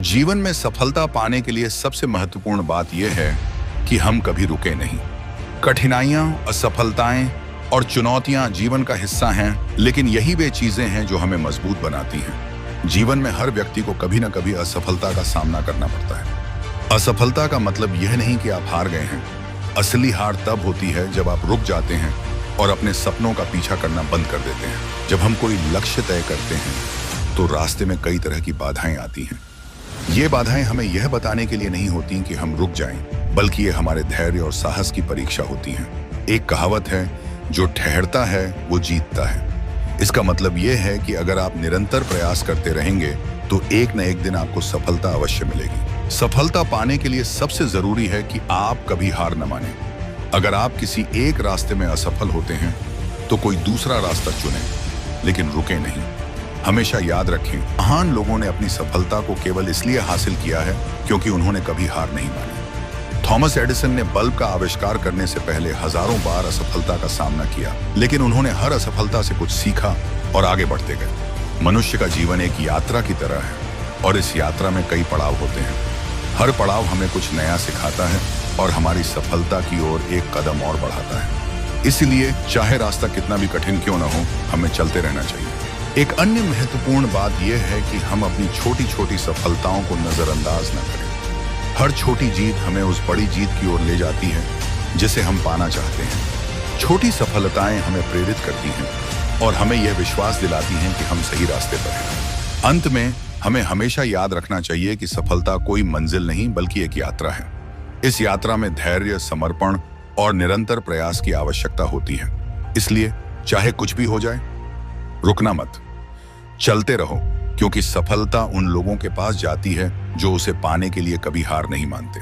जीवन में सफलता पाने के लिए सबसे महत्वपूर्ण बात यह है कि हम कभी रुके नहीं। कठिनाइयां, असफलताएं और चुनौतियां जीवन का हिस्सा हैं, लेकिन यही वे चीजें हैं जो हमें मजबूत बनाती हैं। जीवन में हर व्यक्ति को कभी न कभी असफलता का सामना करना पड़ता है। असफलता का मतलब यह नहीं कि आप हार गए हैं। असली हार तब होती है जब आप रुक जाते हैं और अपने सपनों का पीछा करना बंद कर देते हैं। जब हम कोई लक्ष्य तय करते हैं तो रास्ते में कई तरह की बाधाएं आती हैं। ये बाधाएं हमें यह बताने के लिए नहीं होती कि हम रुक जाएं, बल्कि ये हमारे धैर्य और साहस की परीक्षा होती हैं। एक कहावत है, जो ठहरता है वो जीतता है। इसका मतलब ये है कि अगर आप निरंतर प्रयास करते रहेंगे तो एक न एक दिन आपको सफलता अवश्य मिलेगी। सफलता पाने के लिए सबसे जरूरी है कि आप कभी हार न मानें। अगर आप किसी एक रास्ते में असफल होते हैं तो कोई दूसरा रास्ता चुनें, लेकिन रुके नहीं। हमेशा याद रखें, महान लोगों ने अपनी सफलता को केवल इसलिए हासिल किया है क्योंकि उन्होंने कभी हार नहीं मानी। थॉमस एडिसन ने बल्ब का आविष्कार करने से पहले हजारों बार असफलता का सामना किया, लेकिन उन्होंने हर असफलता से कुछ सीखा और आगे बढ़ते गए। मनुष्य का जीवन एक यात्रा की तरह है और इस यात्रा में कई पड़ाव होते हैं। हर पड़ाव हमें कुछ नया सिखाता है और हमारी सफलता की ओर एक कदम और बढ़ाता है। इसलिए चाहे रास्ता कितना भी कठिन क्यों न हो, हमें चलते रहना चाहिए। एक अन्य महत्वपूर्ण बात यह है कि हम अपनी छोटी छोटी सफलताओं को नजरअंदाज न करें। हर छोटी जीत हमें उस बड़ी जीत की ओर ले जाती है जिसे हम पाना चाहते हैं। छोटी सफलताएं हमें प्रेरित करती हैं और हमें यह विश्वास दिलाती हैं कि हम सही रास्ते पर हैं। अंत में हमें हमेशा याद रखना चाहिए कि सफलता कोई मंजिल नहीं बल्कि एक यात्रा है। इस यात्रा में धैर्य, समर्पण और निरंतर प्रयास की आवश्यकता होती है। इसलिए चाहे कुछ भी हो जाए, रुकना मत, चलते रहो, क्योंकि सफलता उन लोगों के पास जाती है जो उसे पाने के लिए कभी हार नहीं मानते।